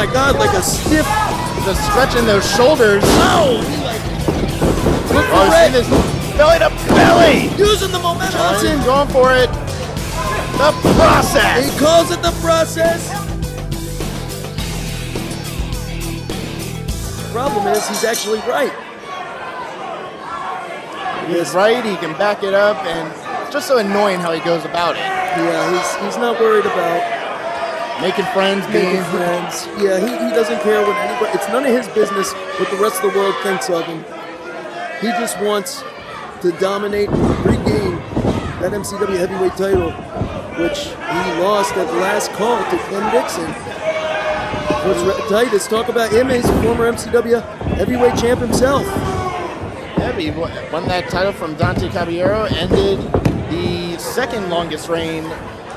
my God, like a stiff. Just stretching those shoulders. Oh! Look for Rhett. Belly to belly. Using the momentum. Johnson going for it. The process. He calls it the process. The problem is he's actually right. He's right. He can back it up, and it's just so annoying how he goes about it. Yeah, he's not worried about making friends, making friends. Yeah, he doesn't care what anybody. It's none of his business what the rest of the world thinks of him. He just wants to dominate, regain that MCW heavyweight title, which he lost at the last call to Ken Dixon. Coach Rhett Titus, talk about him. He's a former MCW heavyweight champ himself. Yeah, he won that title from Dante Caballero, ended the second longest reign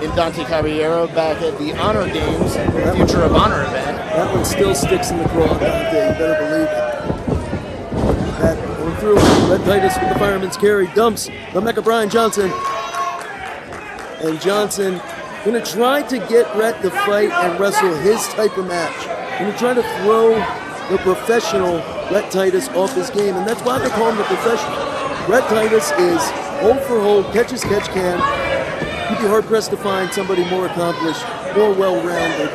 in Dante Caballero back at the Honor Games, Future of Honor event. That one still sticks in the craw, Dante. You better believe it. That going through. Rhett Titus with the fireman's carry dumps the Mecca Brian Johnson. And Johnson going to try to get Rhett to fight and wrestle his type of match. Going to try to throw the professional Rhett Titus off his game, and that's why they call him the professional. Rhett Titus is hold for hold, catch as catch can. You'd be hard-pressed to find somebody more accomplished, more well-rounded.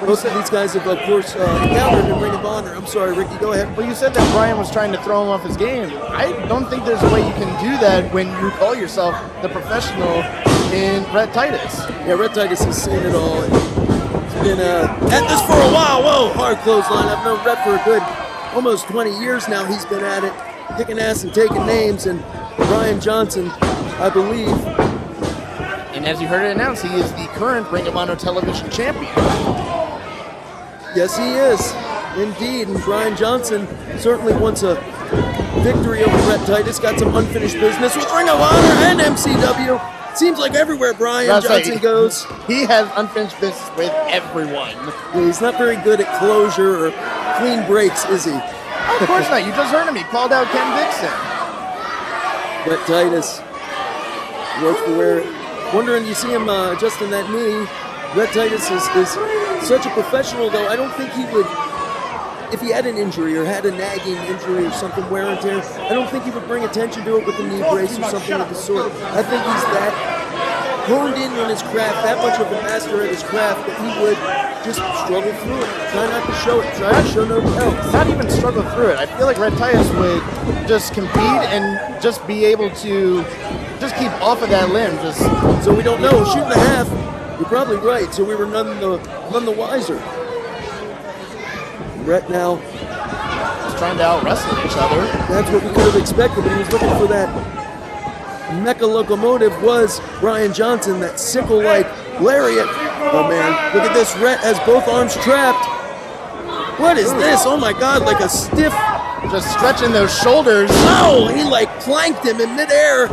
Most of these guys have, of course, encountered in Ring of Honor. I'm sorry, Ricky, go ahead. Well, you said that Brian was trying to throw him off his game. I don't think there's a way you can do that when you call yourself the professional in Rhett Titus. Yeah, Rhett Titus has seen it all. He's been at this for a while. Whoa, hard clothesline. I've known Rhett for a good almost 20 years now. He's been at it, kicking ass and taking names. And Brian Johnson, I believe. And as you heard it announced, he is the current Ring of Honor television champion. Yes, he is, indeed. And Brian Johnson certainly wants a victory over Rhett Titus. Got some unfinished business with Ring of Honor and MCW. Seems like everywhere Brian Johnson goes. He has unfinished business with everyone. Yeah, he's not very good at closure or clean breaks, is he? Oh, of course not. You just heard him. He called out Ken Dixon. Rhett Titus works for wear it. Wondering, you see him adjusting that knee. Rhett Titus is such a professional, though. I don't think he would, if he had an injury or had a nagging injury or something, wear and tear, I don't think he would bring attention to it with a knee brace or something of the sort. I think he's that honed in on his craft, that much of a master at his craft, that he would just struggle through it. Try not to show it. Try to show no else. Not even struggle through it. I feel like Rhett Titus would just compete and just be able to just keep off of that limb. Just so we don't know. Shooting the half. You're probably right. So we were none the wiser. Rhett now just trying to out-wrestle each other. That's what we could have expected, but he was looking for that Mecca locomotive was Brian Johnson, that sickle-like lariat. Oh, man. Look at this. Rhett has both arms trapped. What is this? Oh, my God. Like a stiff. Just stretching those shoulders. Oh, he, like, planked him in midair.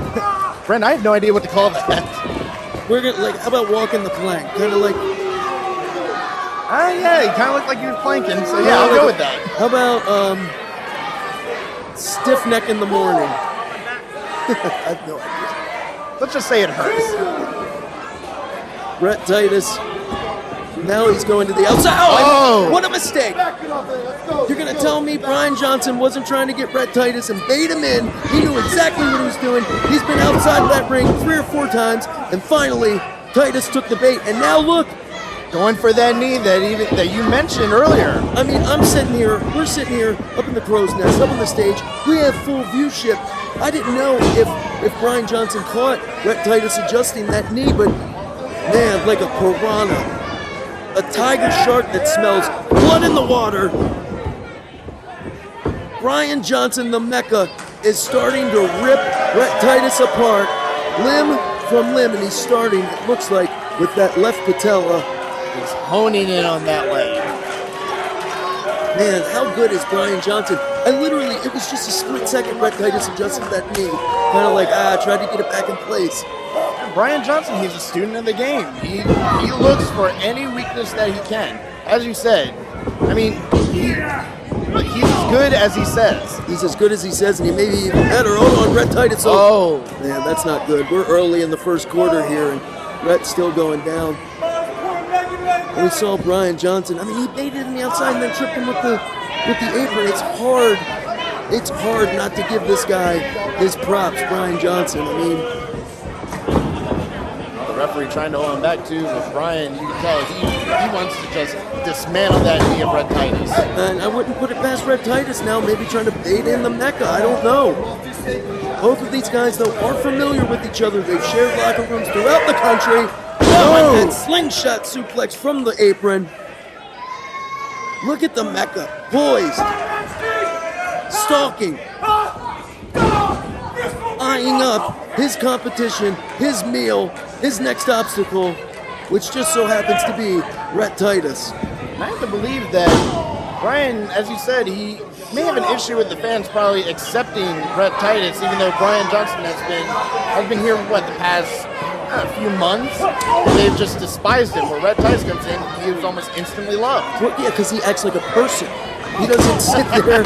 Brent, I have no idea what to call that. We're going to, like, how about walking the plank? Kind of like. Yeah, he kind of looked like he was planking, so yeah, I'll go with that. How about stiff neck in the morning? I have no idea. Let's just say it hurts. Rhett Titus. Now he's going to the outside. Oh! What a mistake. You're going to tell me Brian Johnson wasn't trying to get Rhett Titus and bait him in. He knew exactly what he was doing. He's been outside of that ring 3 or 4 times, and finally Titus took the bait. And now look. Going for that knee that you mentioned earlier. I mean, we're sitting here up in the crow's nest, up on the stage. We have full view ship. I didn't know if Brian Johnson caught Rhett Titus adjusting that knee, but man, like a piranha, a tiger shark that smells blood in the water. Brian Johnson, the Mecca, is starting to rip Rhett Titus apart, limb from limb, and he's starting, it looks like, with that left patella. He's honing in on that leg. Man, how good is Brian Johnson? It was just a split second Rhett Titus adjusted that knee. Kind of like, tried to get it back in place. Brian Johnson, he's a student of the game. He looks for any weakness that he can. As you said, I mean, he's as good as he says. He's as good as he says, and he may be even better. Hold on, Rhett Titus. Oh. Man, that's not good. We're early in the first quarter here, and Rhett's still going down. And we saw Brian Johnson. I mean, he baited him the outside and then tripped him with the apron. It's hard not to give this guy his props, Brian Johnson. I mean, the referee trying to hold him back too. With Brian, you can tell he wants to just dismantle that knee of Rhett Titus. And I wouldn't put it past Rhett Titus now, maybe trying to bait in the Mecca. I don't know. Both of these guys, though, are familiar with each other. They've shared locker rooms throughout the country. Oh, and slingshot suplex from the apron. Look at the Mecca, poised, stalking, eyeing up his competition, his meal, his next obstacle, which just so happens to be Rhett Titus. I have to believe that Brian, as you said, he may have an issue with the fans probably accepting Rhett Titus, even though Brian Johnson has been here, what, the past few months? They've just despised him. Where Rhett Titus comes in, he was almost instantly loved. Well, yeah, because he acts like a person. He doesn't sit there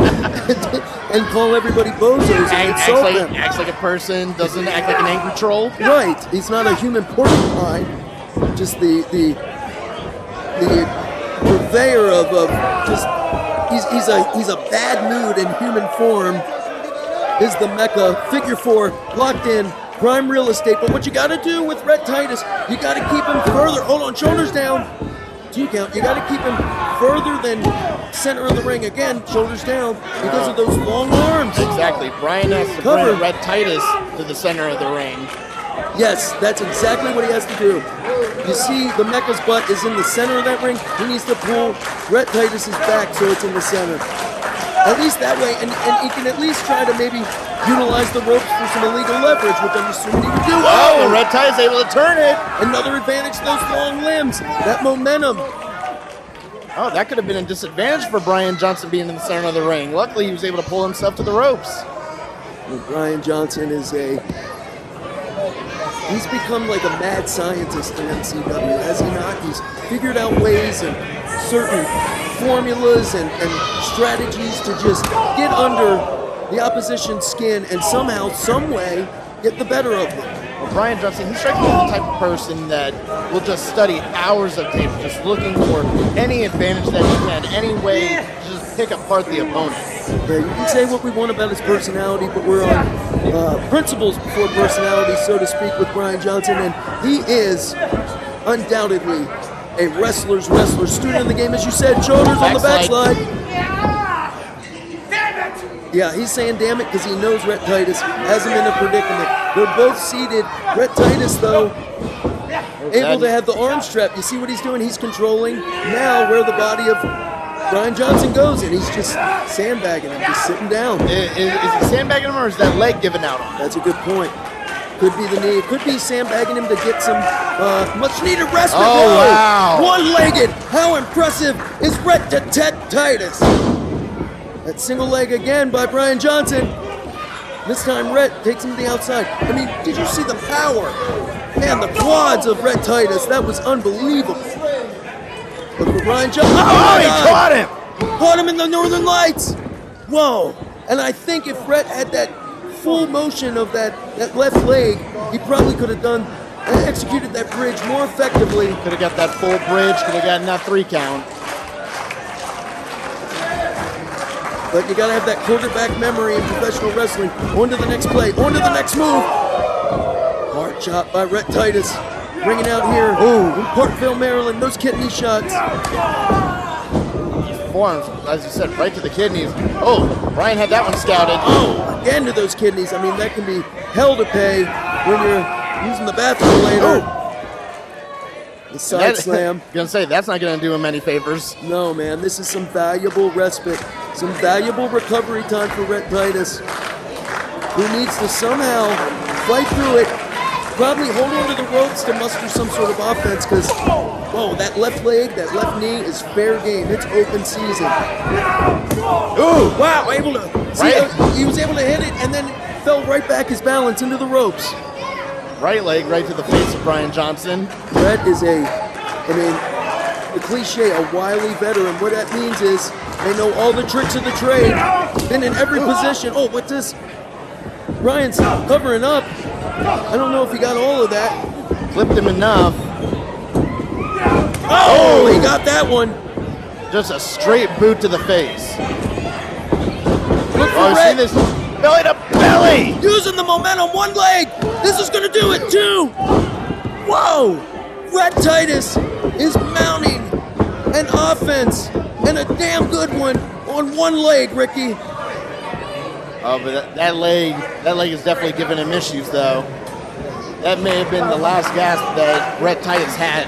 and call everybody bozos and insult them. Acts like a person, doesn't act like an angry troll. Right. He's not a human porcupine, just the purveyor of just he's a bad mood in human form. Is the Mecca, figure 4, locked in, prime real estate. But what you got to do with Rhett Titus, you got to keep him further. Hold on, shoulders down. 2 count. You got to keep him further than center of the ring. Again, shoulders down because of those long arms. Exactly. Brian has to bring Rhett Titus to the center of the ring. Yes, that's exactly what he has to do. You see, the Mecca's butt is in the center of that ring. He needs to pull Rhett Titus's back so it's in the center. At least that way, and he can at least try to maybe utilize the ropes for some illegal leverage, which I'm assuming he would do. Oh, Rhett Titus able to turn it. Another advantage to those long limbs, that momentum. Oh, that could have been a disadvantage for Brian Johnson being in the center of the ring. Luckily, he was able to pull himself to the ropes. Well, Brian Johnson is he's become like a mad scientist in MCW, has he not? He's figured out ways and certain formulas and strategies to just get under the opposition's skin and somehow, some way, get the better of them. Well, Brian Johnson, he strikes me as the type of person that will just study hours of tape, just looking for any advantage that he can, any way to just pick apart the opponent. Yeah, you can say what we want about his personality, but we're on principles before personality, so to speak, with Brian Johnson, and he is undoubtedly a wrestler's wrestler. Student in the game, as you said, shoulders on the backslide. Yeah, he's saying damn it because he knows Rhett Titus has him in a predicament. They're both seated. Rhett Titus, though, able to have the arm strap. You see what he's doing? He's controlling now where the body of Brian Johnson goes, and he's just sandbagging him, just sitting down. Is he sandbagging him, or is that leg giving out on him? That's a good point. Could be the knee. It could be sandbagging him to get some much-needed respite. Oh, wow. One-legged. How impressive is Rhett Titus? That single leg again by Brian Johnson. This time Rhett takes him to the outside. I mean, did you see the power? Man, the quads of Rhett Titus. That was unbelievable. Look for Brian Johnson. Oh, he caught him. Caught him in the Northern Lights. Whoa. And I think if Rhett had that full motion of that left leg, he probably could have executed that bridge more effectively. Could have got that full bridge, could have gotten that 3 count. But you got to have that quarterback memory in professional wrestling. On to the next play, on to the next move. Hard chop by Rhett Titus. Bringing out here in Parkville, Maryland, those kidney shots. Forearms, as you said, right to the kidneys. Oh, Brian had that one scouted. Oh, again to those kidneys. I mean, that can be hell to pay when you're using the bathroom later. The side slam. I'm going to say, that's not going to do him any favors. No, man, this is some valuable respite, some valuable recovery time for Rhett Titus, who needs to somehow fight through it, probably hold on to the ropes to muster some sort of offense, because, whoa, that left leg, that left knee is fair game. It's open season. Ooh, wow, able to, see, he was able to hit it and then fell right back his balance into the ropes. Right leg right to the face of Brian Johnson. Rhett is the cliche, a wily veteran. What that means is they know all the tricks of the trade, been in every position. Oh, what's this? Brian's covering up. I don't know if he got all of that. Clipped him enough. Oh, he got that one. Just a straight boot to the face. Look for Oh, Rhett. see this belly to belly. Using the momentum, one leg. This is gonna do it, two. Whoa! Rhett Titus is mounting an offense, and a damn good one on one leg, Ricky. Oh, but that leg is definitely giving him issues, though. That may have been the last gasp that Rhett Titus had.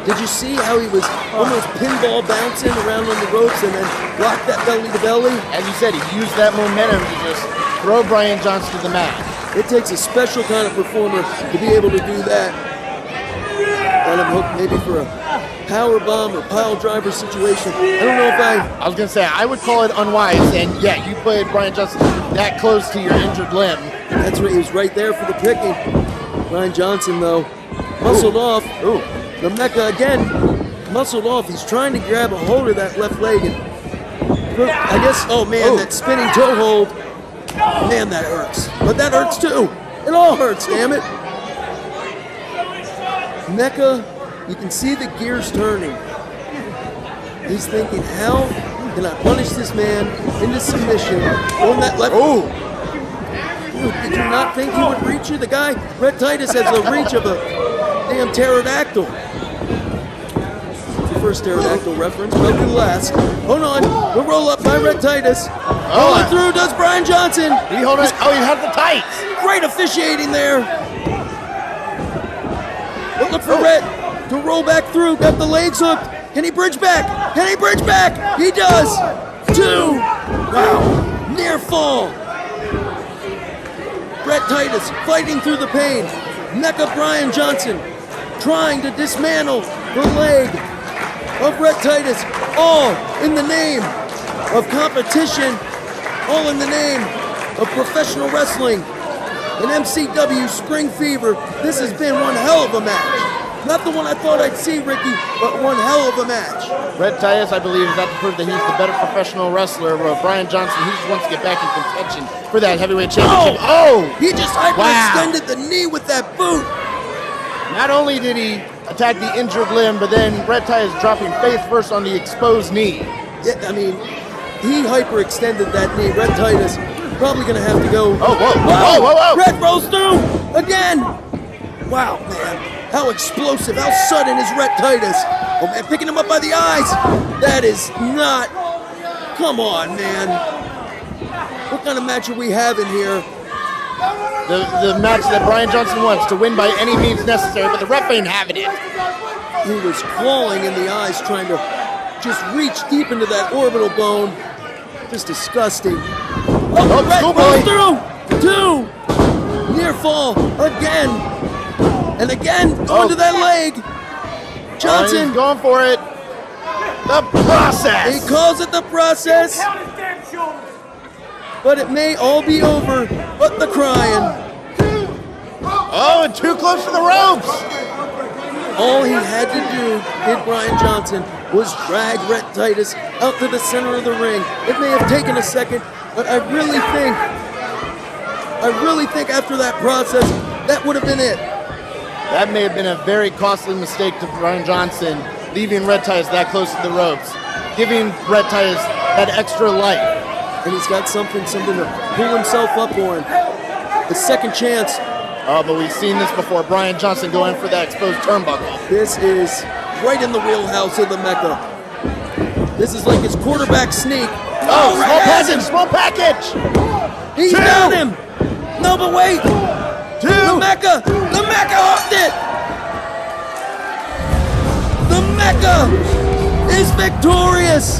Did you see how he was almost pinball bouncing around on the ropes and then rocked that belly to belly? As you said, he used that momentum to just throw Brian Johnson to the mat. It takes a special kind of performer to be able to do that. Kind of hook maybe for a power bomb or pile driver situation. I don't know if I was going to say, I would call it unwise, and yeah, you played Brian Johnson that close to your injured limb. That's right, he was right there for the picking. Brian Johnson, though, muscled off. Ooh. The Mecca again, muscled off. He's trying to grab a hold of that left leg. And I guess, oh man, that spinning toe hold. Man, that hurts. But that hurts too. It all hurts, damn it. Mecca, you can see the gears turning. He's thinking, how can I punish this man into submission on that left? Oh! Dude, did you not think he would reach you? The guy, Rhett Titus, has the reach of a damn pterodactyl. It's the first pterodactyl reference, but the last. Hold on, the roll up by Rhett Titus. Rolling through does Brian Johnson. He had the tights. Great officiating there. But look for Rhett to roll back through. Got the legs hooked. Can he bridge back? Can he bridge back? He does. Two. Wow. Near fall. Rhett Titus fighting through the pain. Mecca Brian Johnson trying to dismantle the leg of Rhett Titus. All in the name of competition. All in the name of professional wrestling. An MCW Spring Fever. This has been one hell of a match. Not the one I thought I'd see, Ricky, but one hell of a match. Rhett Titus, I believe, is out to prove that he's the better professional wrestler. But Brian Johnson, he just wants to get back in contention for that heavyweight championship. Oh! He just hyperextended the knee with that boot. Not only did he attack the injured limb, but then Rhett Titus dropping face first on the exposed knee. Yeah, I mean, he hyperextended that knee. Rhett Titus probably going to have to go. Oh, whoa. Rhett rolls through again. Wow, man. How explosive, how sudden is Rhett Titus? Oh, man, picking him up by the eyes. That is not... Come on, man. What kind of match are we having here? The match that Brian Johnson wants to win by any means necessary, but the ref ain't having it. He was clawing in the eyes, trying to just reach deep into that orbital bone. Just disgusting. Oh, Rhett rolls through. Two. Near fall again. And again, going to that leg. Johnson. He's going for it. The process. He calls it the process. But it may all be over, but the crying. Oh, and too close to the ropes. All he had to do, did Brian Johnson, was drag Rhett Titus out to the center of the ring. It may have taken a second, but I really think after that process, that would have been it. That may have been a very costly mistake to Brian Johnson, leaving Rhett Titus that close to the ropes, giving Rhett Titus that extra life. And he's got something to pull himself up on. The second chance. Oh, but we've seen this before. Brian Johnson going for that exposed turnbuckle. This is right in the wheelhouse of the Mecca. This is like his quarterback sneak. Oh, small package. He's got him. No, but wait. Two. The Mecca hooked it. The Mecca is victorious.